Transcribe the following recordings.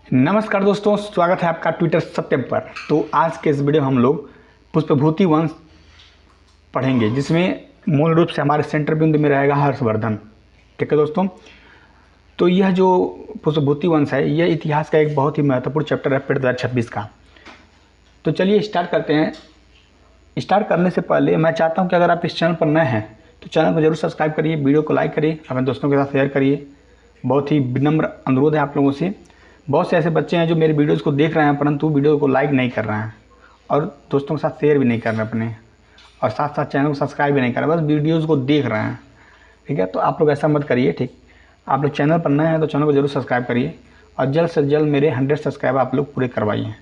नमस्कार दोस्तों, स्वागत है आपका ट्विटर सत्यम पर। तो आज के इस वीडियो में हम लोग पुष्पभूति वंश पढ़ेंगे, जिसमें मूल रूप से हमारे सेंटर बिंदु में रहेगा हर्षवर्धन। ठीक है दोस्तों, तो यह जो पुष्पभूति वंश है, यह इतिहास का एक बहुत ही महत्वपूर्ण चैप्टर है पेड़ 2026 का। तो चलिए स्टार्ट करते हैं। स्टार्ट करने से पहले मैं चाहता हूँ कि अगर आप इस चैनल पर नए हैं तो चैनल को जरूर सब्सक्राइब करिए, वीडियो को लाइक करिए, अपने दोस्तों के साथ शेयर करिए। बहुत ही विनम्र अनुरोध है आप लोगों से। बहुत से ऐसे बच्चे हैं जो मेरे वीडियोज़ को देख रहे हैं परंतु वीडियो को लाइक नहीं कर रहे हैं और दोस्तों के साथ शेयर भी नहीं कर रहे हैं अपने, और साथ साथ चैनल को सब्सक्राइब भी नहीं कर रहे, बस वीडियोज़ को देख रहे हैं। ठीक है, तो आप लोग ऐसा मत करिए। ठीक, आप लोग चैनल पर नए हैं तो चैनल को जरूर सब्सक्राइब करिए और जल्द से जल्द मेरे 100 सब्सक्राइब आप लोग पूरे करवाइए।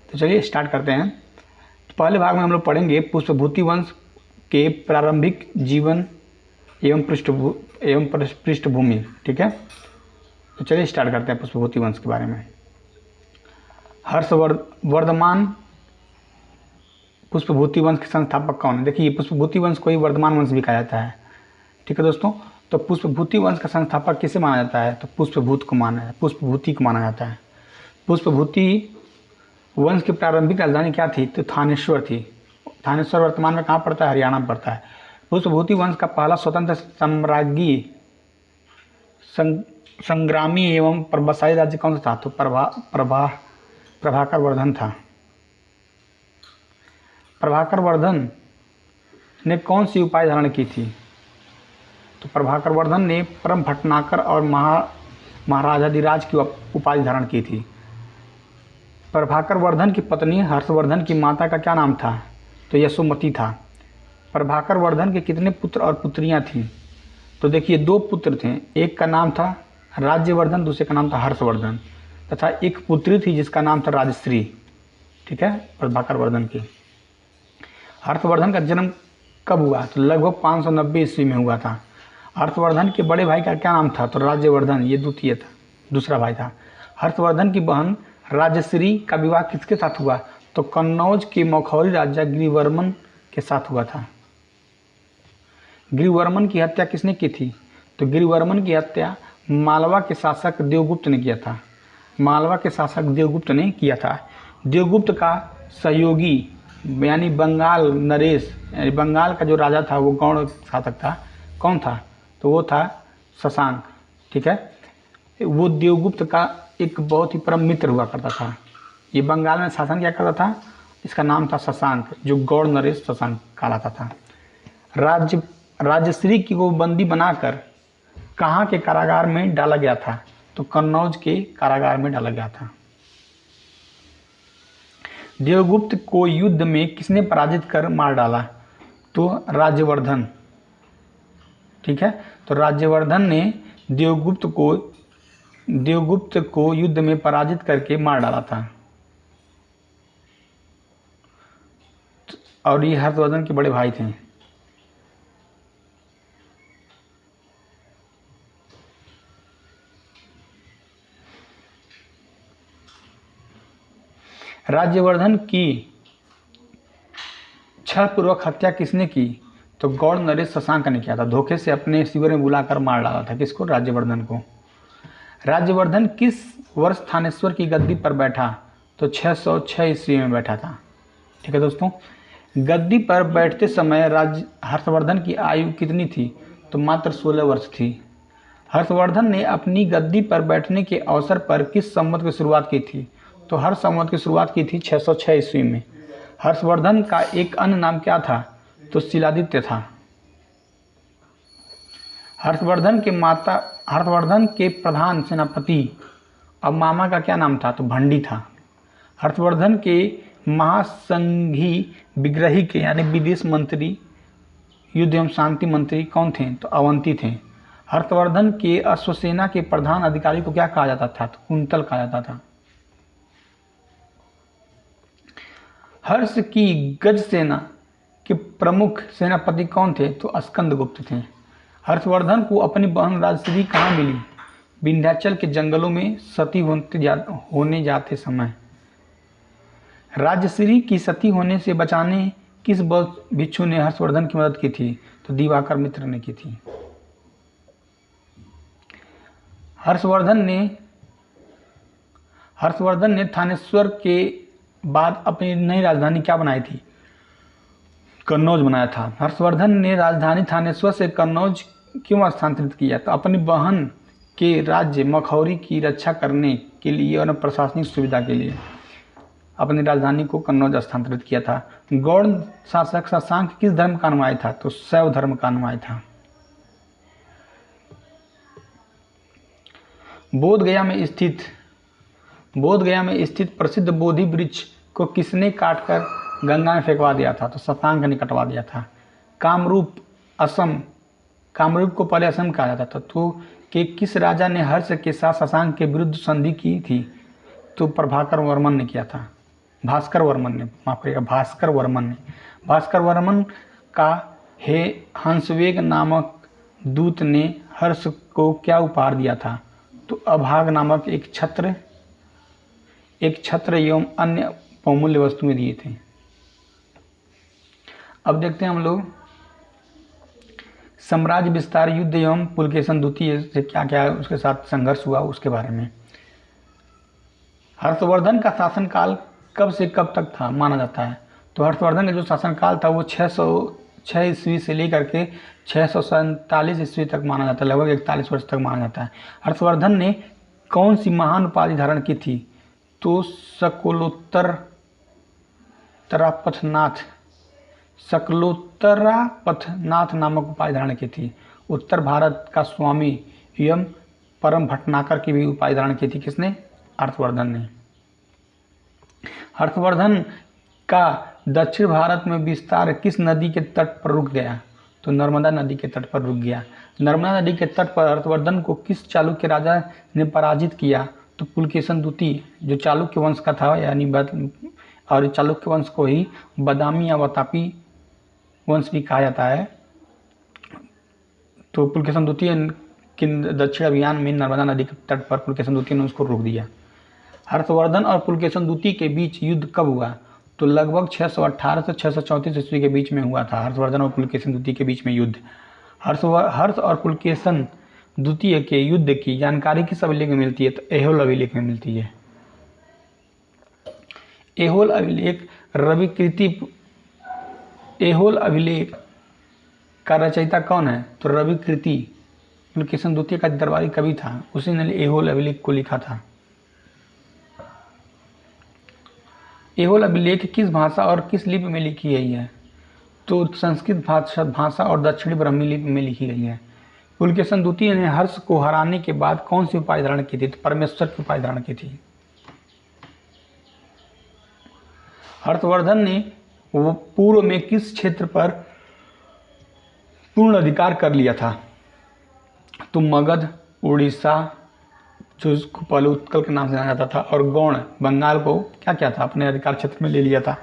तो चलिए स्टार्ट करते हैं। तो पहले भाग में हम लोग पढ़ेंगे पुष्पभूति वंश के प्रारंभिक जीवन एवं पृष्ठभूमि। ठीक है, तो चलिए स्टार्ट करते हैं पुष्पभूति वंश के बारे में। हर्षवर्धमान पुष्पभूति वंश के संस्थापक कौन है? देखिए, पुष्पभूति वंश को ही वर्धमान वंश भी कहा जाता है। ठीक है दोस्तों, तो पुष्पभूति वंश का संस्थापक किसे माना जाता है? तो पुष्पभूति को माना जाता है। पुष्पभूति वंश की प्रारंभिक राजधानी क्या थी? तो थानेश्वर थी। थानेश्वर वर्तमान में कहाँ पड़ता है? हरियाणा में पड़ता है। पुष्पभूति वंश का पहला स्वतंत्र साम्राज्ञी संग्रामी एवं प्रभावशाली राज्य कौन सा था? तो प्रभाकर वर्धन था। प्रभाकर वर्धन ने कौन सी उपाधि धारण की थी? तो प्रभाकर वर्धन ने परम भटनागर और महाराजाधिराज की उपाधि धारण की थी। प्रभाकर वर्धन की पत्नी हर्षवर्धन की माता का क्या नाम था? तो यशोमती था। प्रभाकर वर्धन के कितने पुत्र और पुत्रियां थीं? तो देखिए, 2 पुत्र थे, एक का नाम था राज्यवर्धन, दूसरे का नाम था हर्षवर्धन, तथा एक पुत्री थी जिसका नाम था राजश्री। ठीक है, प्रभाकर वर्धन की। हर्षवर्धन का जन्म कब हुआ? तो लगभग 590 ईस्वी में हुआ था। हर्षवर्धन के बड़े भाई का क्या नाम था? तो राज्यवर्धन, ये द्वितीय था, दूसरा भाई था। हर्षवर्धन की बहन राजश्री का विवाह किसके साथ हुआ? तो कन्नौज के मखौरी राजा गिरिवर्मन के साथ हुआ था। गिरिवर्मन की हत्या किसने की थी? तो गिरिवर्मन की हत्या मालवा के शासक देवगुप्त ने किया था। मालवा के शासक देवगुप्त ने किया था। देवगुप्त का सहयोगी यानी बंगाल नरेश, यानी बंगाल का जो राजा था, वो गौड़ शासक था। कौन था? तो वो था शशांक। ठीक है, वो देवगुप्त का एक बहुत ही परम मित्र हुआ करता था। ये बंगाल में शासन क्या करता था? इसका नाम था शशांक, जो गौड़ नरेश शशांक कहलाता था। राजश्री की को बंदी बनाकर कहाँ के कारागार में डाला गया था? तो कन्नौज के कारागार में डाला गया था। देवगुप्त को युद्ध में किसने पराजित कर मार डाला? तो राज्यवर्धन। ठीक है, तो राज्यवर्धन ने देवगुप्त को युद्ध में पराजित करके मार डाला था। और ये हर्षवर्धन के बड़े भाई थे। राज्यवर्धन की छलपूर्वक हत्या किसने की? तो गौड़ नरेश शशांक ने किया था। धोखे से अपने शिविर में बुलाकर मार डाला था। किसको? राज्यवर्धन को। राज्यवर्धन किस वर्ष थानेश्वर की गद्दी पर बैठा? तो 606 ईस्वी में बैठा था। ठीक है दोस्तों, गद्दी पर बैठते समय हर्षवर्धन की आयु कितनी थी? तो मात्र 16 वर्ष थी। हर्षवर्धन ने अपनी गद्दी पर बैठने के अवसर पर किस संवत की शुरुआत की थी? तो हर संवत की शुरुआत की थी 606 ईस्वी में। हर्षवर्धन का एक अन्य नाम क्या था? तो शिलादित्य था। हर्षवर्धन के प्रधान सेनापति और मामा का क्या नाम था? तो भंडी था। हर्षवर्धन के महासंघी विग्रही के यानी विदेश मंत्री, युद्ध एवं शांति मंत्री कौन थे? तो अवंती थे। हर्षवर्धन के अश्वसेना के प्रधान अधिकारी को क्या कहा जाता था? तो कुंतल कहा जाता था। हर्ष की गज सेना के प्रमुख सेनापति कौन थे? तो स्कंदगुप्त थे। हर्षवर्धन को अपनी बहन राजश्री कहाँ मिली? विंध्याचल के जंगलों में सती होने जाते समय। राजश्री की सती होने से बचाने किस बौद्ध भिक्षु ने हर्षवर्धन की मदद की थी? तो दिवाकर मित्र ने की थी। हर्षवर्धन ने थानेश्वर के बाद अपनी नई राजधानी क्या बनाई थी? कन्नौज बनाया था। हर्षवर्धन ने राजधानी थानेश्वर से कन्नौज क्यों स्थानांतरित किया? तो अपनी बहन के राज्य मखौरी की रक्षा करने के लिए और प्रशासनिक सुविधा के लिए अपनी राजधानी को कन्नौज स्थानांतरित किया था। गौड़ शासक शशांक किस धर्म का अनुयायी था? तो शैव धर्म का अनुयायी था। बोधगया में स्थित प्रसिद्ध बोधि वृक्ष को किसने काटकर गंगा में फेंकवा दिया था? तो शशांक ने कटवा दिया था। कामरूप को पहले असम कहा जाता था। तो कि किस राजा ने हर्ष के साथ शशांक के विरुद्ध संधि की थी? तो प्रभाकर वर्मन ने किया था। भास्कर वर्मन ने, माफ करिएगा, भास्कर वर्मन का हंसवेग नामक दूत ने हर्ष को क्या उपहार दिया था? तो अभाग नामक एक छत्र एवं अन्य बहुमूल्य वस्तुएं दिए थे। अब देखते हैं हम लोग साम्राज्य विस्तार युद्ध एवं पुलकेशन द्वितीय से क्या क्या उसके साथ संघर्ष हुआ उसके बारे में। हर्षवर्धन का शासनकाल कब से कब तक था माना जाता है? तो हर्षवर्धन का जो शासनकाल था वो 606 ईस्वी से लेकर के 647 ईस्वी तक माना जाता है, लगभग 41 वर्ष तक माना जाता है। हर्षवर्धन ने कौन सी महान उपाधि धारण की थी? तो शकलोत्तरापथनाथ नामक उपाधि धारण की थी। उत्तर भारत का स्वामी एवं परम भटनागर की भी उपाधि धारण की थी। किसने? हर्षवर्धन ने। हर्षवर्धन का दक्षिण भारत में विस्तार किस नदी के तट पर रुक गया? तो नर्मदा नदी के तट पर रुक गया। नर्मदा नदी के तट पर हर्षवर्धन को किस चालुक्य राजा ने पराजित किया? तो पुलकेशन द्वितीय, जो चालुक्य वंश का था, यानी और चालुक्य वंश को ही बादामी या वातापी वंश भी कहा जाता है। तो पुलकेशन द्वितीय के दक्षिण अभियान में नर्मदा नदी के तट पर पुलकेशन द्वितीय ने उसको रोक दिया। हर्षवर्धन और पुलकेशन द्वितीय के बीच युद्ध कब हुआ? तो लगभग 618 से 634 ईस्वी के बीच में हुआ था हर्षवर्धन और पुलकेशन द्वितीय के बीच में युद्ध। हर्ष और पुलकेशन द्वितीय के युद्ध की जानकारी किस अभिलेख में मिलती है? तो ऐहोल अभिलेख में मिलती है। ऐहोल अभिलेख का रचयिता कौन है? तो रविकृति पुलकेशन द्वितीय का दरबारी कवि था, उसी ने ऐहोल अभिलेख को लिखा था। ऐहोल अभिलेख किस भाषा और किस लिपि में लिखी गई है? तो संस्कृत भाषा और दक्षिणी ब्राह्मी लिपि में लिखी गई है। पुलकेशन द्वितीय ने हर्ष को हराने के बाद कौन सी उपाधि धारण की थी? तो परमेश्वर की उपाधि धारण की थी। हर्षवर्धन ने वो पूर्व में किस क्षेत्र पर पूर्ण अधिकार कर लिया था? तो मगध, उड़ीसा, जो उसको पहले उत्कल के नाम से जाना जाता था, और गौड़ बंगाल को क्या क्या था? अपने अधिकार क्षेत्र में ले लिया था।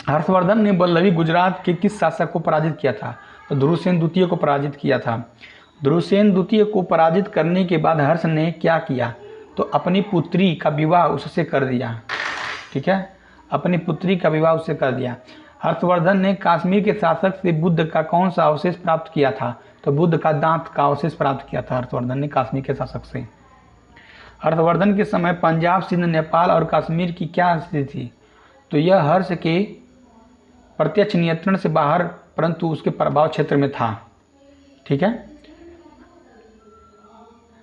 हर्षवर्धन ने वल्लभी गुजरात के किस शासक को पराजित किया था? तो ध्रुवसेन द्वितीय को पराजित किया था। ध्रुवसेन द्वितीय को पराजित करने के बाद हर्ष ने क्या किया? तो अपनी पुत्री का विवाह उससे कर दिया। ठीक है, अपनी पुत्री का विवाह उससे कर दिया। हर्षवर्धन ने कश्मीर के शासक से बुद्ध का कौन सा अवशेष प्राप्त किया था? तो बुद्ध का दांत का अवशेष प्राप्त किया था हर्षवर्धन ने कश्मीर के शासक से। हर्षवर्धन के समय पंजाब, सिंध, नेपाल और कश्मीर की क्या स्थिति थी? तो यह हर्ष के प्रत्यक्ष नियंत्रण से बाहर, परंतु उसके प्रभाव क्षेत्र में था। ठीक है,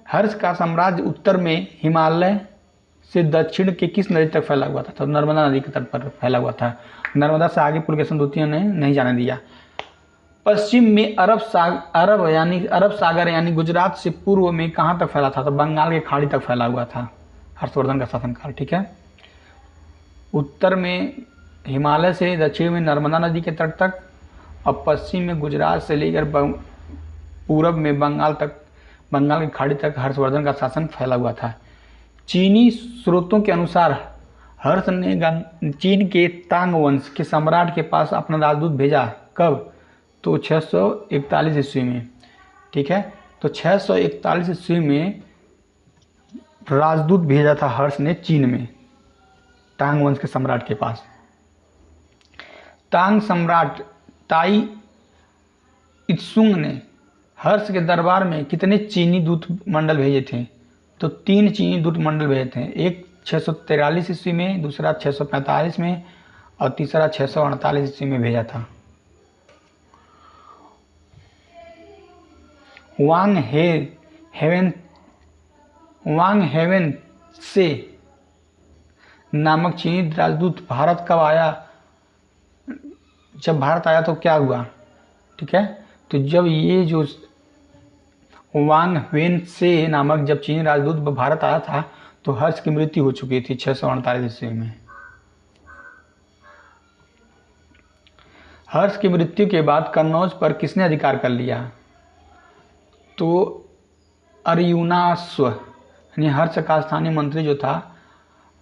हर्ष का साम्राज्य उत्तर में हिमालय से दक्षिण के किस नदी तक फैला हुआ था? तो नर्मदा नदी के तट पर फैला हुआ था। नर्मदा से आगे पुलकेशन द्वितीय ने नहीं जाने दिया। पश्चिम में अरब सागर यानी गुजरात से पूर्व में कहाँ तक फैला था? तो बंगाल के खाड़ी तक फैला हुआ था हर्षवर्धन का शासनकाल। ठीक है, उत्तर में हिमालय से, दक्षिण में नर्मदा नदी के तट तक, और पश्चिम में गुजरात से लेकर पूरब में बंगाल की खाड़ी तक हर्षवर्धन का शासन फैला हुआ था। चीनी स्रोतों के अनुसार हर्ष ने चीन के तांग वंश के सम्राट के पास अपना राजदूत भेजा। कब? तो 641 ईस्वी में। ठीक है, तो 641 ईस्वी में राजदूत भेजा था हर्ष ने चीन में तांग वंश के सम्राट के पास। तांग सम्राट ताई इत्सुंग ने हर्ष के दरबार में कितने चीनी दूत मंडल भेजे थे? तो 3 चीनी दूत मंडल भेजे थे, एक 643 ईस्वी में, दूसरा 645 में और तीसरा 648 ईस्वी में भेजा था। वांग हेवन से नामक चीनी राजदूत भारत कब आया? जब भारत आया तो क्या हुआ? ठीक है, तो जब ये जो वांग हेवन से नामक जब चीनी राजदूत भारत आया था तो हर्ष की मृत्यु हो चुकी थी 648 ईस्वी में। हर्ष की मृत्यु के बाद कन्नौज पर किसने अधिकार कर लिया? तो अर्जुनाश्व यानी हर्ष का स्थानीय मंत्री जो था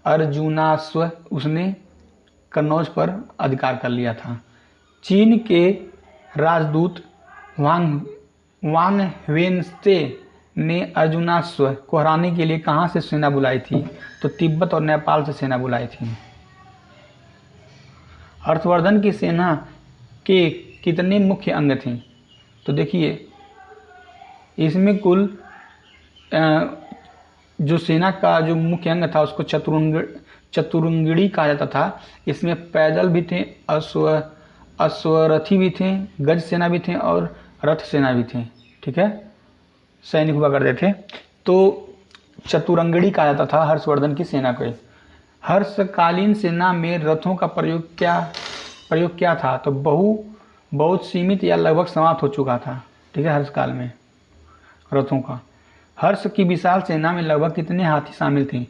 अर्जुनाश्व, उसने कन्नौज पर अधिकार कर लिया था। चीन के राजदूत वांग हेवेनसे ने अर्जुनाश्व को हराने के लिए कहाँ से सेना बुलाई थी? तो तिब्बत और नेपाल से सेना बुलाई थी। हर्षवर्धन की सेना के कितने मुख्य अंग थे? तो देखिए, इसमें कुल जो सेना का जो मुख्य अंग था उसको चतुरंगिणी कहा जाता था। इसमें पैदल भी थे, अश्वरथी भी थे, गज सेना भी थे और रथ सेना भी थे। ठीक है, सैनिक हुआ करते थे। तो चतुरंगिणी कहा जाता था हर्षवर्धन की सेना को। हर्षकालीन सेना में रथों का प्रयोग क्या था? तो बहुत सीमित या लगभग समाप्त हो चुका था। ठीक है, हर्षकाल में रथों का। हर्ष की विशाल सेना में लगभग कितने हाथी शामिल थे?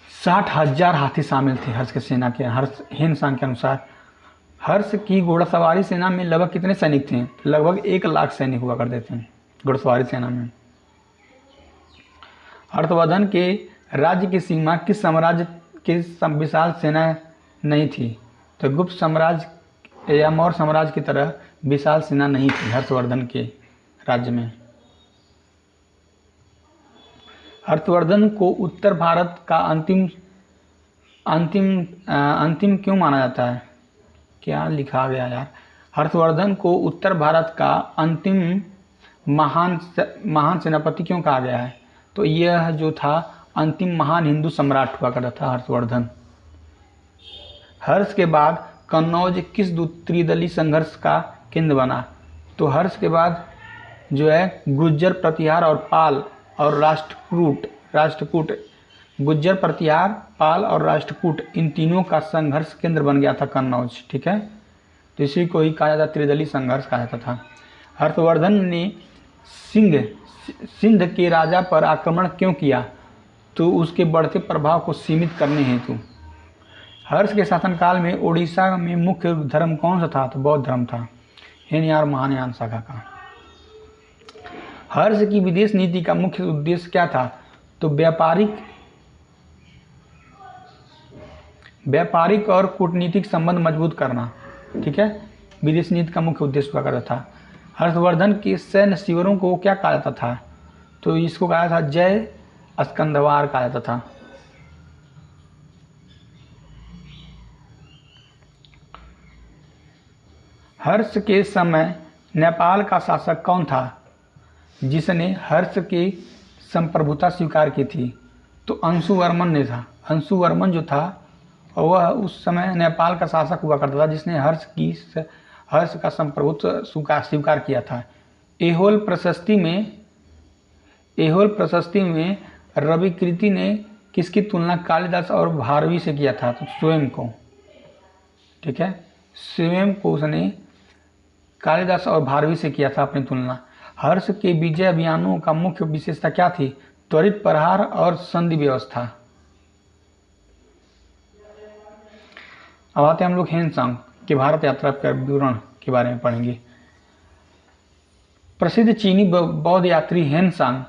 60,000 हाथी शामिल थे हर्ष की सेना के हेनसांग के अनुसार। हर्ष की घोड़सवारी सेना में लगभग कितने सैनिक थे? लगभग 1 लाख सैनिक हुआ करते थे घोड़सवारी सेना में। हर्षवर्धन के राज्य की सीमा किस साम्राज्य की विशाल सेना नहीं थी? तो गुप्त साम्राज्य या मौर्य साम्राज्य की तरह विशाल सेना नहीं थी हर्षवर्धन के राज्य में। हर्षवर्धन को उत्तर भारत का अंतिम क्यों माना जाता है? क्या लिखा गया यार? हर्षवर्धन को उत्तर भारत का अंतिम महान सेनापति क्यों कहा गया है? तो यह जो था अंतिम महान हिंदू सम्राट हुआ करता था हर्षवर्धन। हर्ष के बाद कन्नौज किस त्रिदलीय संघर्ष का केंद्र बना? तो हर्ष के बाद जो है गुज्जर, प्रतिहार और पाल और राष्ट्रकूट गुज्जर, प्रतिहार, पाल और राष्ट्रकूट, इन तीनों का संघर्ष केंद्र बन गया था कन्नौज। ठीक है, तो इसी को ही कहा जाता त्रिदलीय संघर्ष कहा जाता था। हर्षवर्धन ने सिंध के राजा पर आक्रमण क्यों किया? तो उसके बढ़ते प्रभाव को सीमित करने हेतु। हर्ष के शासनकाल में उड़ीसा में मुख्य धर्म कौन सा था? तो बौद्ध धर्म था, हेनयार महायान शाखा का। हर्ष की विदेश नीति का मुख्य उद्देश्य क्या था? तो व्यापारिक और कूटनीतिक संबंध मजबूत करना। ठीक है, विदेश नीति का मुख्य उद्देश्य हुआ करता था। हर्षवर्धन के सैन्य शिविरों को क्या कहा जाता था? तो इसको कहा था जय स्कंदवार कहा जाता था। हर्ष के समय नेपाल का शासक कौन था जिसने हर्ष की संप्रभुता स्वीकार की थी? तो अंशुवर्मन ने था। अंशुवर्मन जो था वह उस समय नेपाल का शासक हुआ करता था जिसने हर्ष का संप्रभुत्व स्वीकार किया था। ऐहोल प्रशस्ति में रविकृति ने किसकी तुलना कालिदास और भारवी से किया था? तो स्वयं को। ठीक है, स्वयं को उसने कालिदास और भारवी से किया था अपनी तुलना। हर्ष के विजय अभियानों का मुख्य विशेषता क्या थी? त्वरित प्रहार और संधि व्यवस्था। अब आते हैं हम लोग हेनसांग की भारत यात्रा के विवरण के बारे में पढ़ेंगे। प्रसिद्ध चीनी बौद्ध यात्री हेनसांग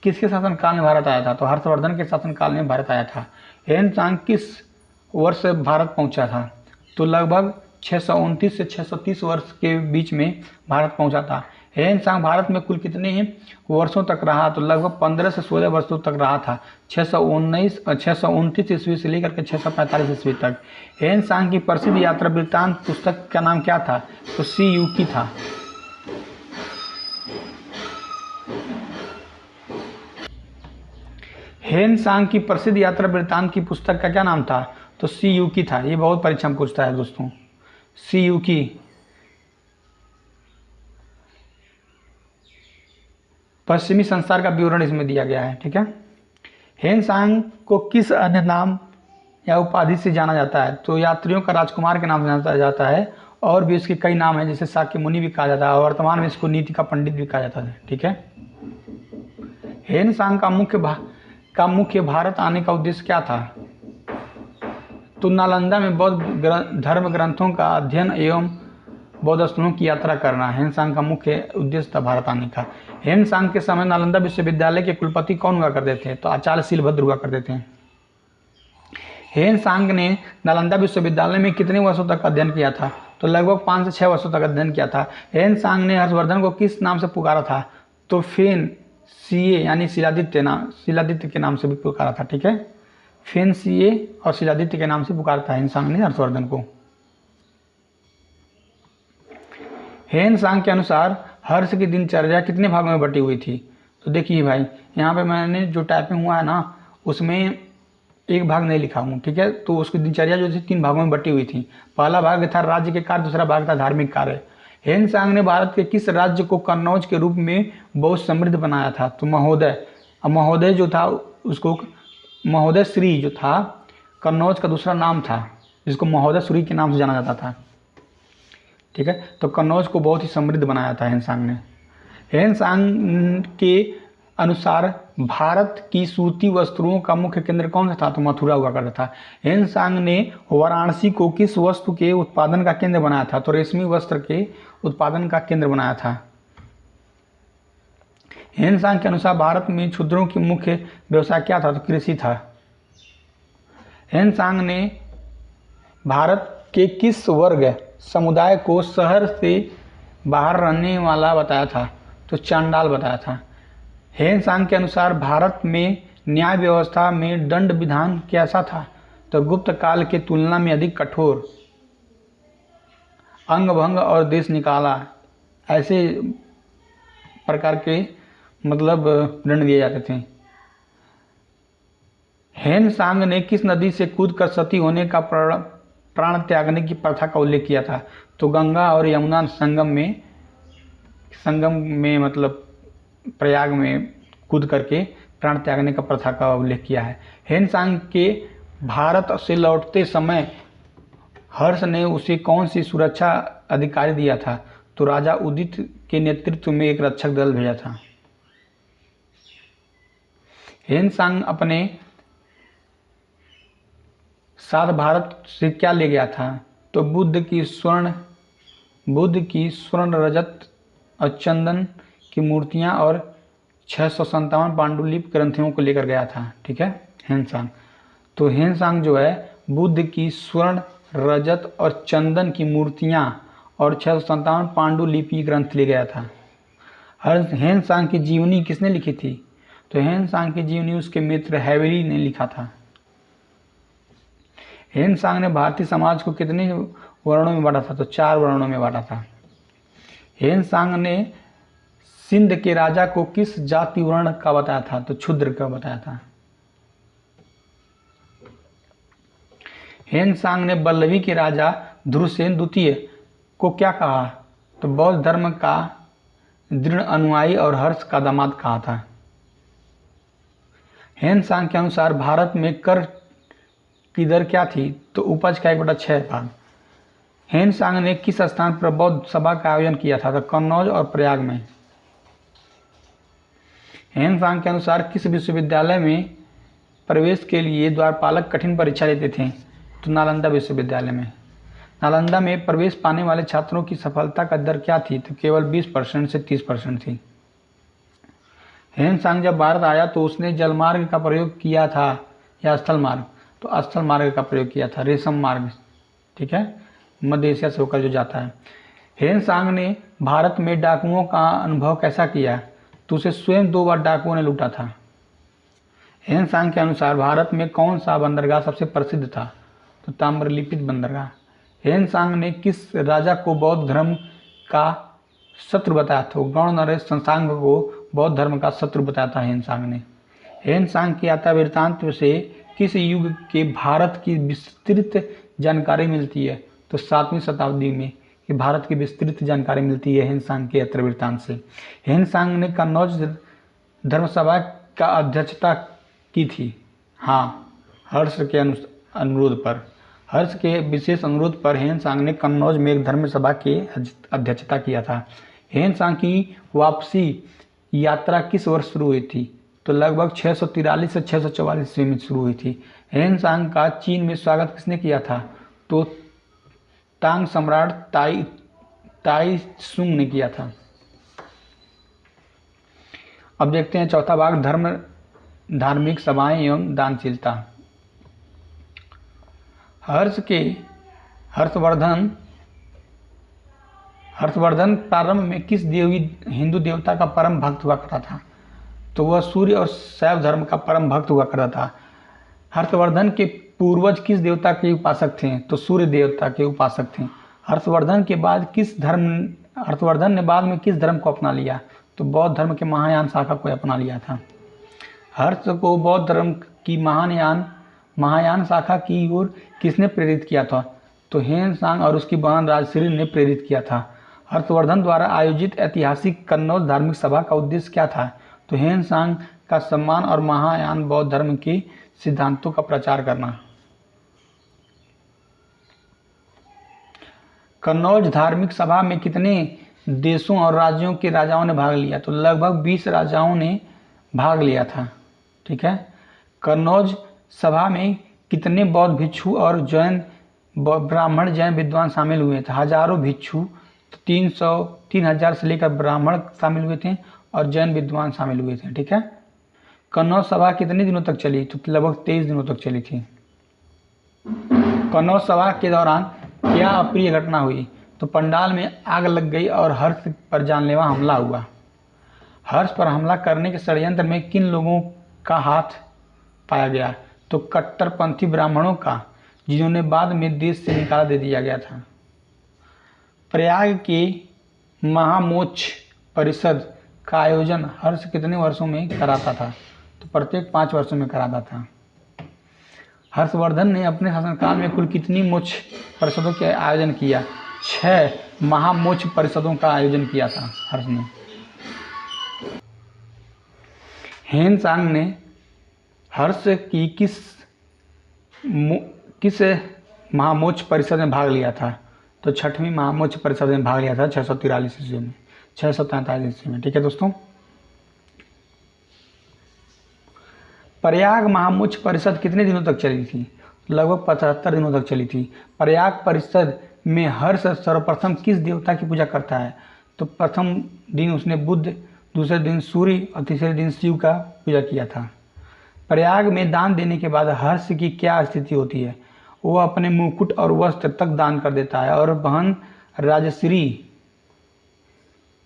किसके शासनकाल में भारत आया था? तो हर्षवर्धन के शासनकाल में भारत आया था। हेनसांग किस वर्ष भारत पहुंचा था? तो लगभग 629 से 630 वर्ष के बीच में भारत पहुंचा था। हेनसांग भारत में कुल कितने वर्षों तक रहा? तो लगभग 15 से 16 वर्षों तक रहा था, 629 ईस्वी से लेकर के 645 ईस्वी तक। हेनसांग की प्रसिद्ध यात्रा वृत्तांत पुस्तक का नाम क्या था? तो सी यूकी था। हेन सांग की प्रसिद्ध यात्रा वृत्तांत की पुस्तक का क्या नाम था? तो सी युकी था। ये बहुत परीक्षा में पूछता है दोस्तों, सी युकी। पश्चिमी संसार का विवरण इसमें दिया गया है, ठीक है। हेन सांग को किस अन्य नाम या उपाधि से जाना जाता है? तो यात्रियों का राजकुमार के नाम से जाना जाता है, और भी उसके कई नाम हैं, जैसे शाक्य मुनि भी कहा जाता है, और वर्तमान में इसको नीति का पंडित भी कहा जाता है, ठीक है। हेन सांग का मुख्य भारत आने का उद्देश्य क्या था? तो नालंदा में बौद्ध धर्म ग्रंथों का अध्ययन एवं बौद्ध स्थलों की यात्रा करना हेन सांग का मुख्य उद्देश्य था भारत आने का। हेन सांग के समय नालंदा विश्वविद्यालय के कुलपति कौन हुआ करते थे? तो आचार्य शीलभद्र हुआ करते थे। हेन सांग ने नालंदा विश्वविद्यालय में कितने वर्षों तक अध्ययन किया था? तो लगभग 5 से 6 वर्षों तक अध्ययन किया था। हेन सांग ने हर्षवर्धन को किस नाम से पुकारा था? तो फेन सीए यानी शिलादित्य के नाम से भी पुकारा था, ठीक है। फेन सीए और शिलादित्य के नाम से पुकारा था हेन सांग ने हर्षवर्धन को। हेन सांग के अनुसार हर्ष की दिनचर्या कितने भागों में बटी हुई थी? तो देखिए भाई, यहाँ पे मैंने जो टाइपिंग हुआ है ना, उसमें एक भाग नहीं लिखा हूँ, ठीक है। तो उसकी दिनचर्या जो थी 3 भागों में बटी हुई थी। पहला भाग था राज्य के कार्य, दूसरा भाग था धार्मिक कार्य। हेन सांग ने भारत के किस राज्य को कन्नौज के रूप में बहुत समृद्ध बनाया था? तो महोदय। अब महोदय जो था उसको महोदय श्री जो था कन्नौज का दूसरा नाम था, जिसको महोदय श्री के नाम से जाना जाता था, ठीक है। तो कन्नौज को बहुत ही समृद्ध बनाया था हेन सांग ने। हेन सांग के अनुसार भारत की सूती वस्त्रों का मुख्य केंद्र कौन सा था? तो मथुरा हुआ करता था। हेन सांग ने वाराणसी को किस वस्तु के उत्पादन का केंद्र बनाया था? तो रेशमी वस्त्र के उत्पादन का केंद्र बनाया था। हेन सांग के अनुसार भारत में क्षुद्रों की मुख्य व्यवसाय क्या था? तो कृषि था। हेन सांग ने भारत के किस वर्ग समुदाय को शहर से बाहर रहने वाला बताया था? तो चांडाल बताया था। हेन सांग के अनुसार भारत में न्याय व्यवस्था में दंड विधान कैसा था? तो गुप्त काल के तुलना में अधिक कठोर, अंग भंग और देश निकाला ऐसे प्रकार के मतलब दंड दिए जाते थे। हेन सांग ने किस नदी से कूदकर सती होने का प्राण त्यागने की प्रथा का उल्लेख किया था? तो गंगा और यमुना संगम में मतलब प्रयाग में कूद करके प्राण त्यागने का प्रथा का उल्लेख किया है। हेन सांग के भारत से लौटते समय हर्ष ने उसे कौन सी सुरक्षा अधिकारी दिया था? तो राजा उदित के नेतृत्व में एक रक्षक दल भेजा था। हेन सांग अपने साथ भारत से क्या ले गया था? तो बुद्ध की स्वर्ण रजत और चंदन की मूर्तियां और 657 पांडुलिपि ग्रंथियों को लेकर गया था, ठीक है हेन सांग। तो हेन सांग जो है बुद्ध की स्वर्ण रजत और चंदन की मूर्तियां और 657 पांडुलिपि ग्रंथ ले गया था। हेन सांग की जीवनी किसने लिखी थी? तो हेन सांग की जीवनी उसके मित्र हैवेली ने लिखा था। हेन सांग ने भारतीय समाज को कितने वर्णों में बांटा था? तो 4 वर्णों में बांटा था। हेन सांग ने सिंध के राजा को किस जाति वर्ण का बताया था? तो क्षुद्र का बताया था। हेन सांग ने बल्लभी के राजा ध्रुवसेन द्वितीय को क्या कहा? तो बौद्ध धर्म का दृढ़ अनुयायी और हर्ष का दामाद कहा था। हेन सांग के अनुसार भारत में कर की दर क्या थी? तो उपज का 1/6 भाग। हेन सांग ने किस स्थान पर बौद्ध सभा का आयोजन किया था? तो कन्नौज और प्रयाग में। हेन सांग के अनुसार किस विश्वविद्यालय में प्रवेश के लिए द्वारपालक कठिन परीक्षा लेते थे? तो नालंदा विश्वविद्यालय में। नालंदा में प्रवेश पाने वाले छात्रों की सफलता का दर क्या थी? तो केवल 20% से 30% थी। हेन सांग जब भारत आया तो उसने जलमार्ग का प्रयोग किया था या स्थल मार्ग? तो स्थल मार्ग का प्रयोग किया था, रेशम मार्ग, ठीक है, मध्य एशिया से होकर जो जाता है। हेन सांग ने भारत में डाकुओं का अनुभव कैसा किया? तो उसे स्वयं 2 बार डाकुओं ने लूटा था। हेन सांग के अनुसार भारत में कौन सा बंदरगाह सबसे प्रसिद्ध था? तो ताम्रलिप्ति बंदरगाह। हेन सांग ने किस राजा को बौद्ध धर्म का शत्रु बताया था? गौड़ नरेश शशांक को बौद्ध धर्म का शत्रु बताया था हेन सांग ने। हेनसांग के यात्रा वृत्तांत से किस युग के भारत की विस्तृत जानकारी मिलती है? तो 7वीं शताब्दी में कि भारत की विस्तृत जानकारी मिलती है हेनसांग के यात्रा वृत्तांत से। हेनसांग ने कन्नौज धर्मसभा का अध्यक्षता की थी। हाँ, हर्ष के अनुरोध पर, हर्ष के विशेष अनुरोध पर हेनसांग ने कन्नौज में एक धर्मसभा के अध्यक्षता किया था। हेनसांग की वापसी यात्रा किस वर्ष शुरू हुई थी? तो लगभग 643 से 644 ईस्वी में शुरू हुई थी। हेनसांग का चीन में स्वागत किसने किया था? तो तांग सम्राट ताई सुंग ने किया था। अब देखते हैं चौथा भाग, धार्मिक सभाएं एवं दानशीलता। हर्षवर्धन प्रारंभ में किस हिंदू देवता का परम भक्त हुआ करता था? तो वह सूर्य और शैव धर्म का परम भक्त हुआ करता था। हर्षवर्धन के पूर्वज किस देवता के उपासक थे? तो सूर्य देवता के उपासक थे। हर्षवर्धन ने बाद में किस धर्म को अपना लिया? तो बौद्ध धर्म के महायान शाखा को अपना लिया था। हर्ष को बौद्ध धर्म की महायान शाखा की ओर किसने प्रेरित किया था? तो हेनसांग और उसकी बहन राजश्री ने प्रेरित किया था। हर्षवर्धन द्वारा आयोजित ऐतिहासिक कन्नौज धार्मिक सभा का उद्देश्य क्या था? तो हेनसांग का सम्मान और महायान बौद्ध धर्म के सिद्धांतों का प्रचार करना। कन्नौज धार्मिक सभा में कितने देशों और राज्यों के राजाओं ने भाग लिया? तो लगभग 20 राजाओं ने भाग लिया था। ठीक है। कन्नौज सभा में कितने बौद्ध भिक्षु और ब्राह्मण जैन विद्वान शामिल हुए थे? हजारों भिक्षु, 3,000 से लेकर ब्राह्मण शामिल हुए थे और जैन विद्वान शामिल हुए थे। ठीक है। कन्नौज सभा कितने दिनों तक चली? तो लगभग 23 दिनों तक चली थी। कन्नौज सभा के दौरान क्या अप्रिय घटना हुई? तो पंडाल में आग लग गई और हर्ष पर जानलेवा हमला हुआ। हर्ष पर हमला करने के षड्यंत्र में किन लोगों का हाथ पाया गया? तो कट्टरपंथी ब्राह्मणों का, जिन्होंने बाद में देश से निकाल दे दिया गया था। प्रयाग के महामोक्ष परिषद का आयोजन हर्ष कितने वर्षों में कराता था? तो प्रत्येक 5 वर्षों में कराता था। हर्षवर्धन ने अपने शासनकाल में कुल कितनी मोक्ष परिषदों का आयोजन किया? 6 महामोक्ष परिषदों का आयोजन किया था हर्ष ने। हेनसांग ने हर्ष की किस महामोक्ष परिषद में भाग लिया था? तो 6वीं महामोक्ष परिषद में भाग लिया था 643 ईस्वी में, 643 ईस्वी में। ठीक है दोस्तों। प्रयाग महामोक्ष परिषद कितने दिनों तक चली थी? लगभग 75 दिनों तक चली थी। प्रयाग परिषद में हर्ष सर्वप्रथम किस देवता की पूजा करता है? तो प्रथम दिन उसने बुद्ध, दूसरे दिन सूर्य और तीसरे दिन शिव का पूजा किया था। प्रयाग में दान देने के बाद हर्ष की क्या स्थिति होती है? वो अपने मुकुट और वस्त्र तक दान कर देता है और बहन राजश्री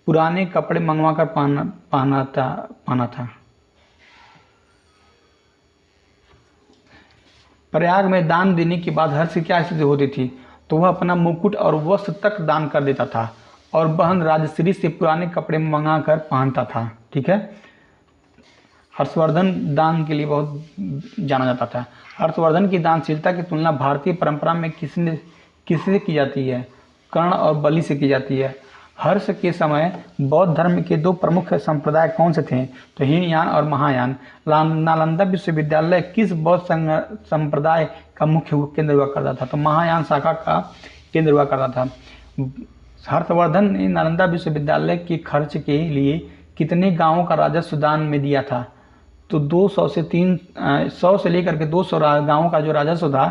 पुराने कपड़े मंगवाकर पहना था। प्रयाग में दान देने के बाद हर्ष की क्या स्थिति होती थी? तो वह अपना मुकुट और वस्त्र तक दान कर देता था और बहन राजश्री से पुराने कपड़े मंगाकर पहनता था। ठीक है। हर्षवर्धन दान के लिए बहुत जाना जाता था। हर्षवर्धन की दानशीलता की तुलना भारतीय परंपरा में किससे की जाती है? कर्ण और बलि से की जाती है। हर्ष के समय बौद्ध धर्म के 2 प्रमुख संप्रदाय कौन से थे? तो हीनयान और महायान। नालंदा विश्वविद्यालय किस बौद्ध संप्रदाय का मुख्य केंद्र हुआ करता था? तो महायान शाखा का केंद्र हुआ करता था। हर्षवर्धन ने नालंदा विश्वविद्यालय के खर्च के लिए कितने गांवों का राजस्व दान में दिया था? तो 100 से लेकर के 200 गांवों का जो राजस्व था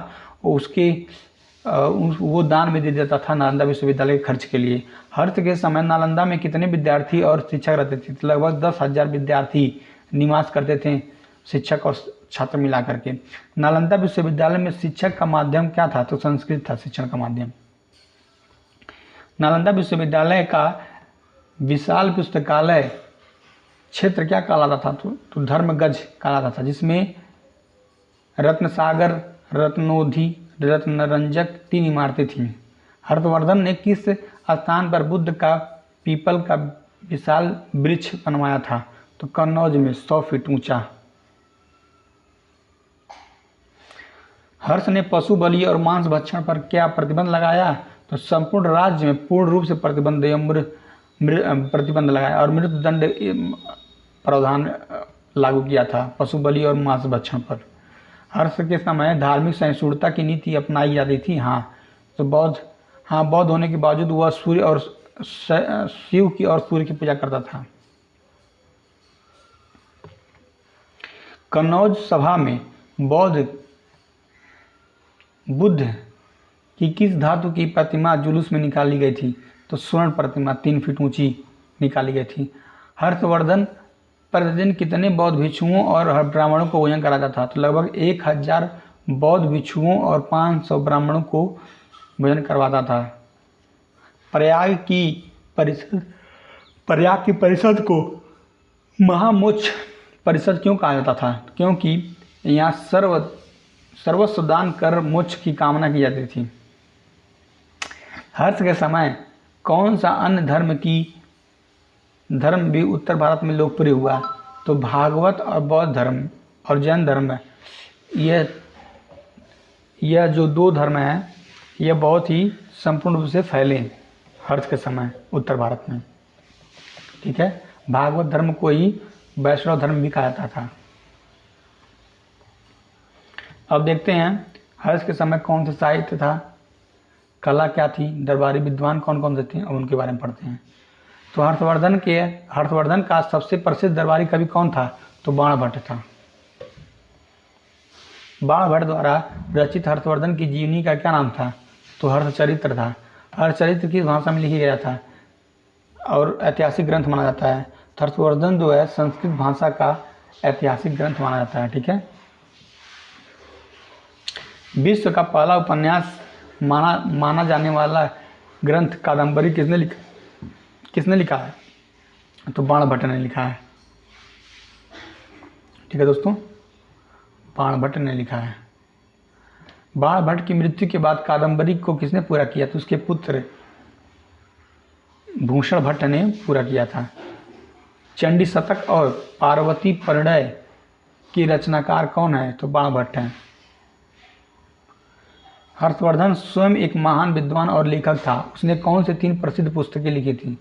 वो दान में दे देता था नालंदा विश्वविद्यालय के खर्च के लिए। हर्ष के समय नालंदा में कितने विद्यार्थी और शिक्षक रहते थे? तो लगभग 10,000 विद्यार्थी निवास करते थे, शिक्षक और छात्र मिला करके। नालंदा विश्वविद्यालय में शिक्षक का माध्यम क्या था? तो संस्कृत था शिक्षण का माध्यम। नालंदा विश्वविद्यालय का विशाल पुस्तकालय क्षेत्र क्या कहलाता था? तो धर्मगज कहलाता था, जिसमें रत्नसागर, रत्नोधि, रत्नरंजक 3 इमारतें थीं। हर्षवर्धन ने किस स्थान पर बुद्ध का पीपल का विशाल वृक्ष बनवाया था? तो कन्नौज में 100 फीट ऊंचा। हर्ष ने पशु बलि और मांस भक्षण पर क्या प्रतिबंध लगाया? तो संपूर्ण राज्य में पूर्ण रूप से प्रतिबंध लगाया और मृत्युदंड प्रावधान लागू किया था पशु बलि और मांस भक्षण पर। हर्ष के समय धार्मिक सहिष्णुता की नीति अपनाई जाती थी। तो बौद्ध होने के बावजूद वह सूर्य और शिव की और सूर्य की पूजा करता था। कन्नौज सभा में बुद्ध की किस धातु की प्रतिमा जुलूस में निकाली गई थी? तो स्वर्ण प्रतिमा 3 फीट ऊंची निकाली गई थी। हर्षवर्धन प्रतिदिन कितने बौद्ध भिक्षुओं और ब्राह्मणों को भोजन कराता था? तो लगभग 1000 बौद्ध भिक्षुओं और 500 ब्राह्मणों को भोजन करवाता था। प्रयाग की परिषद को महामोक्ष परिषद क्यों कहा जाता था? क्योंकि यहाँ सर्वस्व दान कर मोक्ष की कामना की जाती थी। हर्ष के समय कौन सा अन्य धर्म भी उत्तर भारत में लोकप्रिय हुआ? तो भागवत और बौद्ध धर्म और जैन धर्म, यह जो 2 धर्म हैं यह बहुत ही संपूर्ण रूप से फैले हर्ष के समय उत्तर भारत में। ठीक है, भागवत धर्म को ही वैष्णव धर्म भी कहा जाता था। अब देखते हैं हर्ष के समय कौन सा साहित्य था, कला क्या थी, दरबारी विद्वान कौन कौन से थे, अब उनके बारे में पढ़ते हैं। तो हर्षवर्धन का सबसे प्रसिद्ध दरबारी कवि कौन था? तो बाणभट्ट था। बाणभट्ट द्वारा रचित हर्षवर्धन की जीवनी का क्या नाम था? तो हर्षचरित्र था। हर्षचरित्र किस भाषा में लिखा गया था और ऐतिहासिक ग्रंथ माना जाता है? हर्षवर्धन जो है संस्कृत भाषा का ऐतिहासिक ग्रंथ माना जाता है। ठीक है, विश्व का पहला उपन्यास माना जाने वाला ग्रंथ कादम्बरी किसने लिखा है? तो बाणभट्ट ने लिखा है। ठीक है दोस्तों, बाणभट्ट ने लिखा है। बाणभट्ट की मृत्यु के बाद कादम्बरी को किसने पूरा किया? तो उसके पुत्र भूषण भट्ट ने पूरा किया था। चंडी शतक और पार्वती परिणय की रचनाकार कौन है? तो बाणभट्ट हैं। हर्षवर्धन स्वयं एक महान विद्वान और लेखक था। उसने कौन से 3 प्रसिद्ध पुस्तकें लिखी थी?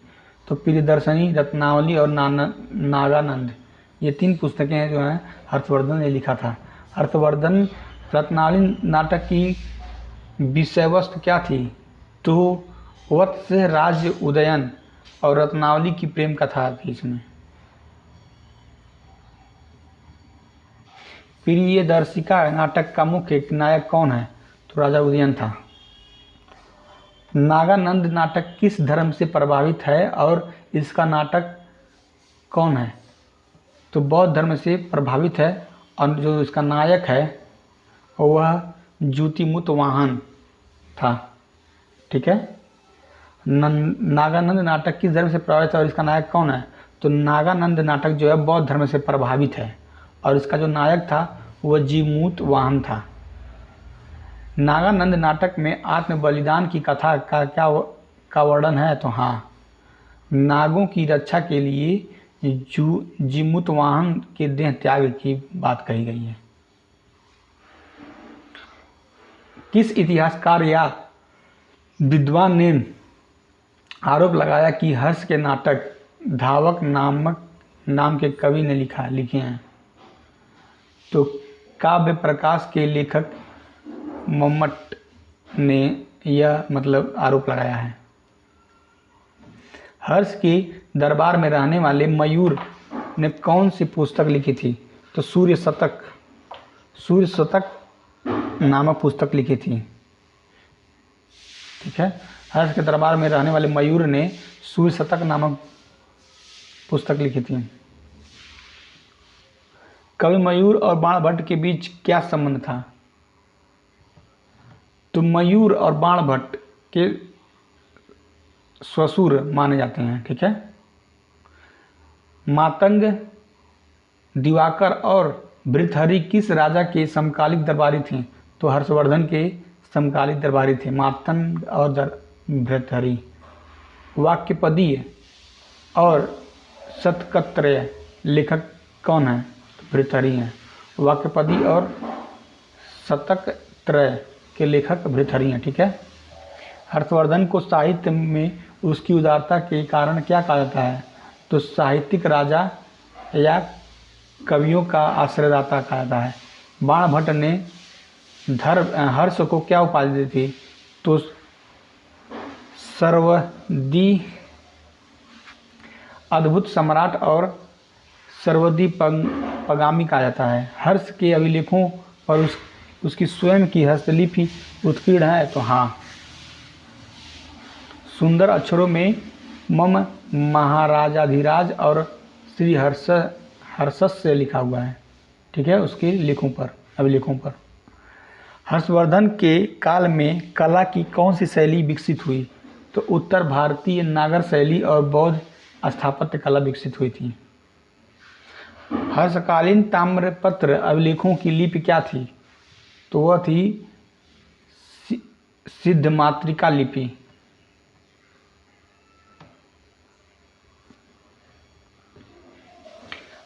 तो प्रियदर्शनी, रत्नावली और नागानंद, ये 3 पुस्तकें हैं जो हैं हर्षवर्धन ने लिखा था। हर्षवर्धन रत्नावली नाटक की विषय वस्तु क्या थी? तो वत्स राज्य उदयन और रत्नावली की प्रेम कथा थी इसमें। प्रियदर्शिका नाटक का मुख्य नायक कौन है? तो राजा उदयन था। नागानंद नाटक किस धर्म से प्रभावित है और इसका नाटक कौन है? तो बौद्ध धर्म से प्रभावित है और जो इसका नायक है वह ज्योतिमुत वाहन था। ठीक है, नागानंद नाटक किस धर्म से प्रभावित है और इसका नायक कौन है? तो नागानंद नाटक जो है बौद्ध धर्म से प्रभावित है और इसका जो नायक था वह जीमूत वाहन था। नागानंद नाटक में आत्म बलिदान की कथा का वर्णन है? तो हाँ, नागों की रक्षा के लिए जीमूत वाहन के देह त्याग की बात कही गई है। किस इतिहासकार या विद्वान ने आरोप लगाया कि हर्ष के नाटक धावक नाम के कवि ने लिखे हैं? तो काव्य प्रकाश के लेखक मम्मट ने यह आरोप लगाया है। हर्ष के दरबार में रहने वाले मयूर ने कौन सी पुस्तक लिखी थी? तो सूर्य शतक नामक पुस्तक लिखी थी। ठीक है, हर्ष के दरबार में रहने वाले मयूर ने सूर्य शतक नामक पुस्तक लिखी थी। कवि मयूर और बाणभट्ट के बीच क्या संबंध था? तो मयूर और बाणभट्ट के ससुर माने जाते हैं। ठीक है, मातंग, दिवाकर और भृतहरि किस राजा के समकालिक दरबारी थे? तो हर्षवर्धन के समकालिक दरबारी थे मातंग और भृतहरि। वाक्यपदीय और शतकत्रय लेखक कौन है? तो भृतहरि हैं। वाक्यपदी और शतकत्रय त्रय के लेखक भृतहरि हैं। ठीक है। हर्षवर्धन को साहित्य में उसकी उदारता के कारण क्या कहा जाता है? तो साहित्यिक राजा या कवियों का आश्रयदाता कहा जाता है। बाणभट्ट ने हर्ष को क्या उपाधि दी थी? तो सर्वदी अद्भुत सम्राट और सर्वदी पगामी कहा जाता है। हर्ष के अभिलेखों पर उसकी स्वयं की हस्तलिपि उत्कीर्ण है। तो हाँ, सुंदर अक्षरों में मम महाराजाधिराज और श्री हर्षस्य लिखा हुआ है। ठीक है, उसके लेखों पर, अभिलेखों पर। हर्षवर्धन के काल में कला की कौन सी शैली विकसित हुई? तो उत्तर भारतीय नागर शैली और बौद्ध स्थापत्य कला विकसित हुई थी। हर्षकालीन ताम्रपत्र अभिलेखों की लिपि क्या थी? तो वह थी सिद्धमातृका लिपि।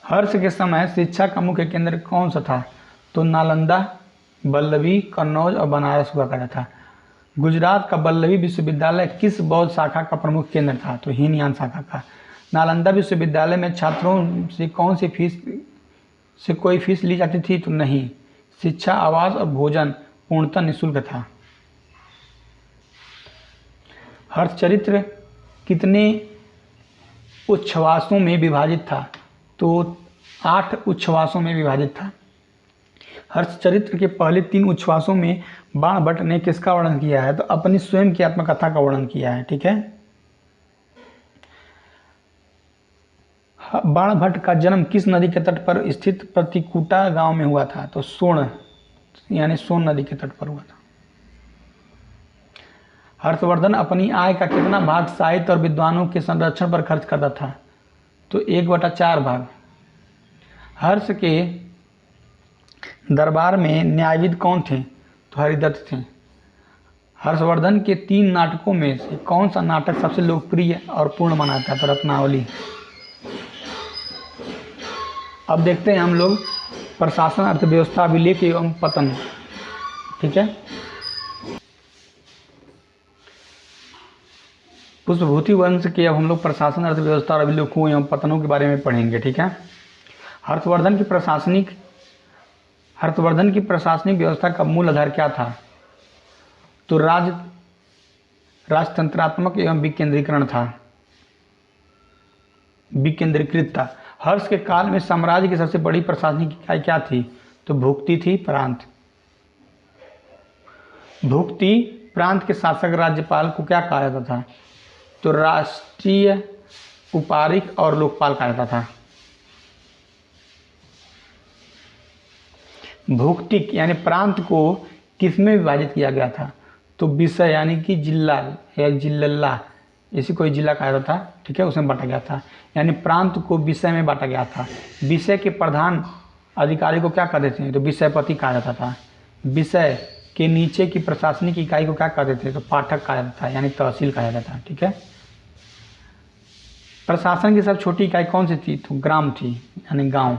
हर्ष के समय शिक्षा का मुख्य केंद्र कौन सा था? तो नालंदा, वल्लभी, कन्नौज और बनारस हुआ करता था। गुजरात का वल्लभी विश्वविद्यालय किस बौद्ध शाखा का प्रमुख केंद्र था? तो हीनयान शाखा का। नालंदा विश्वविद्यालय में छात्रों से कोई फीस ली जाती थी? तो नहीं। शिक्षा, आवास और भोजन पूर्णतः निःशुल्क था। हर्षचरित्र कितने उच्छ्वासों में विभाजित था? तो 8 उच्छ्वासों में विभाजित था। हर्षचरित्र के पहले 3 उच्छ्वासों में बाणभट्ट ने किसका वर्णन किया है? तो अपनी स्वयं की आत्मकथा का वर्णन किया है। ठीक है। बाणभट्ट का जन्म किस नदी के तट पर स्थित प्रतिकूटा गांव में हुआ था? तो सोन नदी के तट पर हुआ था। हर्षवर्धन अपनी आय का कितना भाग साहित्य और विद्वानों के संरक्षण पर खर्च करता था? तो 1/4 भाग। हर्ष के दरबार में न्यायविद कौन थे? तो हरिदत्त थे। हर्षवर्धन के 3 नाटकों में से कौन सा नाटक सबसे लोकप्रिय और पूर्ण माना जाता है? तो रत्नावली। अब देखते हैं हम लोग प्रशासन, अर्थव्यवस्था, अभिलेख एवं पतन। ठीक है। पुष्पभूति वंश के अब हम लोग प्रशासन, अर्थव्यवस्था और अभिलेखों एवं पतनों के बारे में पढ़ेंगे। ठीक है। हर्षवर्धन की प्रशासनिक व्यवस्था का मूल आधार क्या था? तो राजतंत्रात्मक एवं विकेंद्रीकृत था। हर्ष के काल में साम्राज्य की सबसे बड़ी प्रशासनिक इकाई क्या थी? तो भुक्ति थी, प्रांत। भुक्ति प्रांत के शासक राज्यपाल को क्या कहा जाता था? तो राष्ट्रीय, उपारिक और लोकपाल कहा जाता था। भुक्ति यानी प्रांत को किसमें विभाजित किया गया था? तो विषय यानी कि जिला या जिल्ला, इसी कोई जिला कहा जाता था। ठीक है, उसमें बांटा गया था। यानी प्रांत को विषय में बांटा गया था। विषय के प्रधान अधिकारी को क्या कहते थे? तो विषयपति कहा जाता था। विषय के नीचे की प्रशासनिक इकाई को क्या कहते थे? तो पाठक कहा जाता था, यानी तहसील कहा जाता था। ठीक है। प्रशासन की सबसे छोटी इकाई कौन सी थी? तो ग्राम थी, यानी गांव।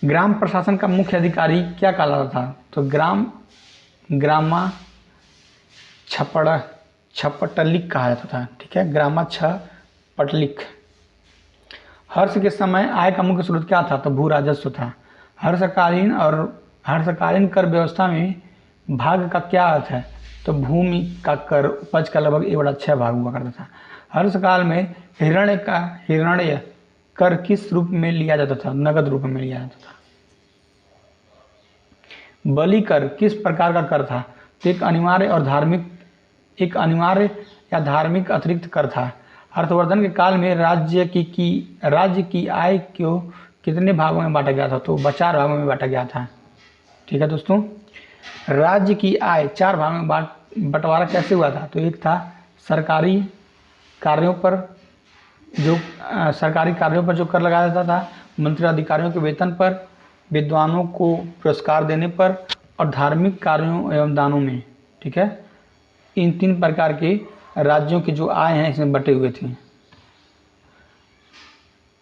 ग्राम प्रशासन का मुख्य अधिकारी क्या कहलाता था? तो ग्रामा छपटलिक कहा जाता था। ठीक है, ग्रामा छपटलिक। हर्ष के समय आय का मुख्य स्रोत क्या था? तो भू राजस्व था। हर्षकालीन कर व्यवस्था में भाग का क्या अर्थ है? तो भूमि का कर उपज का लगभग 1/6 भाग हुआ करता था। हर्षकाल में हिरण्य कर किस रूप में लिया जाता था? नगद रूप में लिया जाता था। बलि कर किस प्रकार का कर था? तो एक अनिवार्य या धार्मिक अतिरिक्त कर था। हर्षवर्धन के काल में राज्य की आय को कितने भागों में बांटा गया था? तो 4 भागों में बांटा गया था। ठीक है दोस्तों, राज्य की आय 4 भागों में बंटवारा कैसे हुआ था? तो एक था सरकारी कार्यों पर जो कर लगाया जाता था, मंत्री अधिकारियों के वेतन पर, विद्वानों को पुरस्कार देने पर और धार्मिक कार्यों एवं दानों में। ठीक है, इन 3 प्रकार के राज्यों की जो आय हैं इसमें बटे हुए थे।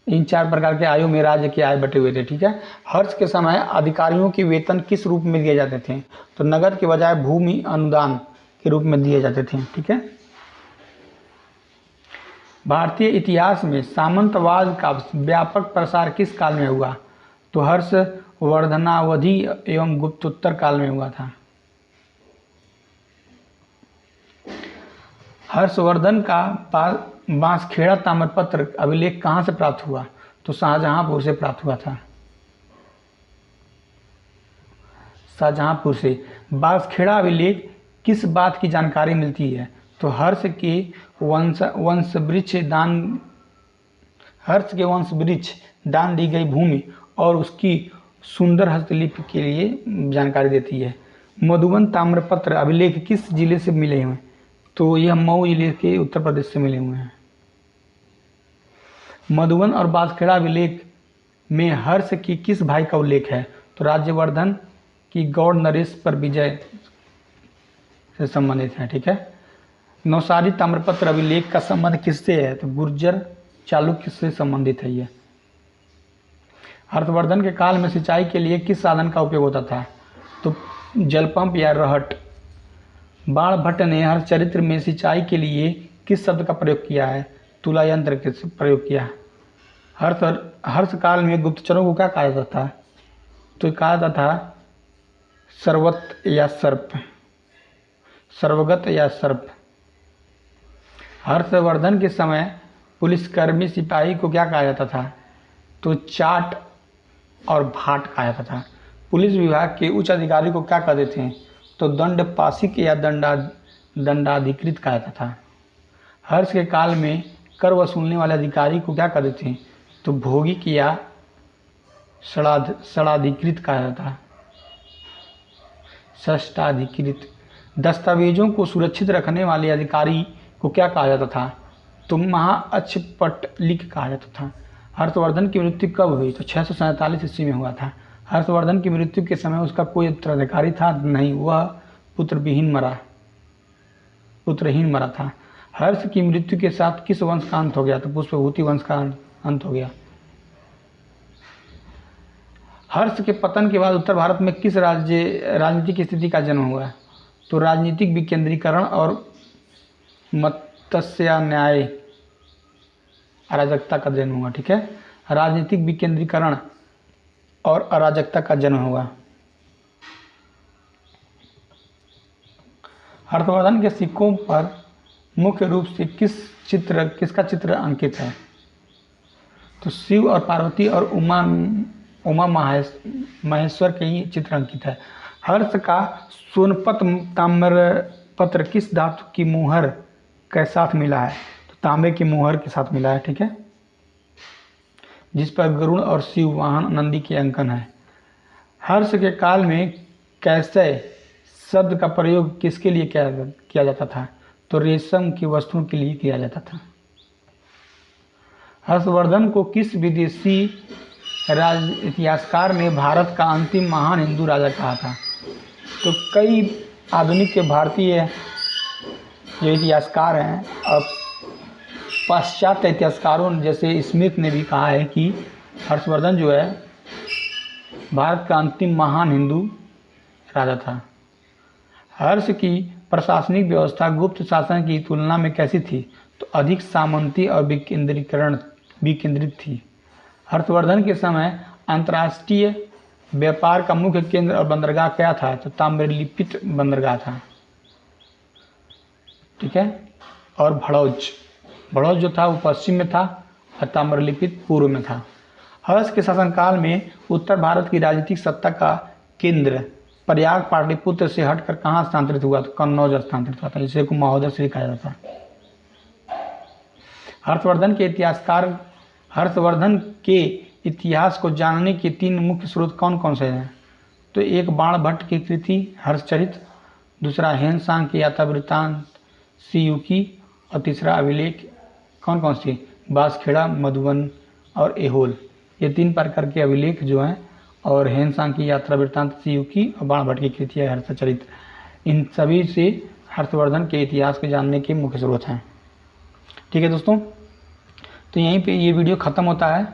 इन 4 प्रकार के आयु में राज्य के आय बटे हुए थे। ठीक है। हर्ष के समय अधिकारियों के वेतन किस रूप में दिए जाते थे? तो नगद के बजाय भूमि अनुदान के रूप में दिए जाते थे। ठीक है। भारतीय इतिहास में सामंतवाद का व्यापक प्रसार किस काल में हुआ? तो हर्षवर्धनावधि एवं गुप्तोत्तर काल में हुआ था। हर्षवर्धन का बांसखेड़ा ताम्रपत्र अभिलेख कहाँ से प्राप्त हुआ? तो शाहजहांपुर से प्राप्त हुआ था। शाहजहांपुर से। बांसखेड़ा अभिलेख किस बात की जानकारी मिलती है? तो हर्ष के वंश वृक्ष दान दी गई भूमि और उसकी सुंदर हस्तलिपि के लिए जानकारी देती है। मधुबन ताम्रपत्र अभिलेख किस जिले से मिले हुए? तो यह मऊ जिले के उत्तर प्रदेश से मिले हुए हैं। मधुबन और बांसखेड़ा अभिलेख में हर्ष की किस भाई का उल्लेख है? तो राज्यवर्धन की गौड़ नरेश पर विजय से संबंधित है। ठीक है। नौसारी ताम्रपत्र अभिलेख का संबंध किससे है? तो गुर्जर चालुक्य से संबंधित है। ये हर्षवर्धन के काल में सिंचाई के लिए किस साधन का उपयोग होता था? तो जलपंप या रहट। बाणभट्ट ने हर्षचरित्र में सिंचाई के लिए किस शब्द का प्रयोग किया है? तुला यंत्र के प्रयोग किया। हर्ष काल में गुप्तचरों को क्या कहा जाता था? तो कहा जाता था सर्वत या सर्प, सर्वगत या सर्प। हर्षवर्धन के समय पुलिसकर्मी सिपाही को क्या कहा जाता था? तो चाट और भाट कहा जाता था। पुलिस विभाग के उच्च अधिकारी को क्या कहते थे? तो दंडपाशिक या दंडाधिकृत कहा जाता था। हर्ष के काल में कर वसूलने वाले अधिकारी को क्या कहते थे? तो भोगिक या षडाधिकृत कहा जाता था। षष्ठाधिकृत। दस्तावेजों को सुरक्षित रखने वाले अधिकारी को क्या कहा जाता था? तो महाअक्षपटलिक कहा जाता था। हर्षवर्धन की मृत्यु कब हुई? तो 647 ईस्वी में हुआ था। हर्षवर्धन की मृत्यु के समय उसका कोई उत्तराधिकारी था नहीं, वह पुत्रहीन मरा था। हर्ष की मृत्यु के साथ किस वंश का अंत हो गया? तो पुष्पभूति वंश का अंत हो गया। हर्ष के पतन के बाद उत्तर भारत में किस राजनीतिक स्थिति का जन्म हुआ? तो राजनीतिक विकेंद्रीकरण और मत्स्यान्याय अराजकता का जन्म हुआ। ठीक है। राजनीतिक विकेंद्रीकरण और अराजकता का जन्म हुआ। हर्षवर्धन के सिक्कों पर मुख्य रूप से किसका चित्र अंकित है? तो शिव और पार्वती और उमा महेश्वर के ही चित्र अंकित है। हर्ष का सोनपत ताम्रपत्र किस धातु की मुहर के साथ मिला है? तो तांबे की मुहर के साथ मिला है। ठीक है। जिस पर गरुड़ और शिव वाहन नंदी के अंकन है। हर्ष के काल में कैसे शब्द का प्रयोग किसके लिए किया जाता था? तो रेशम की वस्तुओं के लिए किया जाता था। हर्षवर्धन को किस विदेशी इतिहासकार ने भारत का अंतिम महान हिंदू राजा कहा था? तो कई आधुनिक के भारतीय जो इतिहासकार हैं और पाश्चात्य इतिहासकारों जैसे स्मिथ ने भी कहा है कि हर्षवर्धन जो है भारत का अंतिम महान हिंदू राजा था। हर्ष की प्रशासनिक व्यवस्था गुप्त शासन की तुलना में कैसी थी? तो अधिक सामंती और विकेंद्रित थी। हर्षवर्धन के समय अंतर्राष्ट्रीय व्यापार का मुख्य केंद्र और बंदरगाह क्या था? तो ताम्रलिप्त बंदरगाह था। ठीक है। और भड़ौज जो था वो पश्चिम में था और ताम्रलिप्त पूर्व में था। हर्ष के शासनकाल में उत्तर भारत की राजनीतिक सत्ता का केंद्र प्रयाग पाटलिपुत्र से हटकर कहाँ स्थानांतरित हुआ? तो कन्नौज स्थानांतरित हुआ था, जिसे को महोदय श्री कहा जाता है। हर्षवर्धन के इतिहास को जानने के 3 मुख्य स्रोत कौन कौन से हैं? तो एक बाणभट्ट की कृति हर्षचरित, दूसरा हेनसांग की यात्रा वृत्तांत सीयूकी और तीसरा अभिलेख कौन कौन सी? बांसखेड़ा, मधुबन और ऐहोल। ये 3 प्रकार के अभिलेख जो हैं और हेनसांग की यात्रा वृत्तांत सीयूकी और बाणभट्ट की कृति है हर्षचरित, इन सभी से हर्षवर्धन के इतिहास को जानने के मुख्य स्रोत हैं। ठीक है दोस्तों, तो यहीं पे ये वीडियो ख़त्म होता है।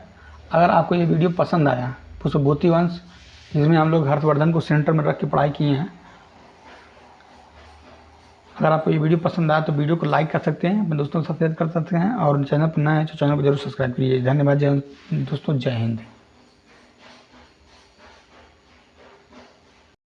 अगर आपको ये वीडियो पसंद आया, पुष्पभूति वंश जिसमें हम लोग हर्षवर्धन को सेंटर में रख के पढ़ाई किए हैं, अगर आपको ये वीडियो पसंद आया तो वीडियो को लाइक कर सकते हैं, अपने दोस्तों के साथ शेयर कर सकते हैं, और चैनल पर नए हैं तो चैनल को जरूर सब्सक्राइब करिए। धन्यवाद दोस्तों, जय हिंद।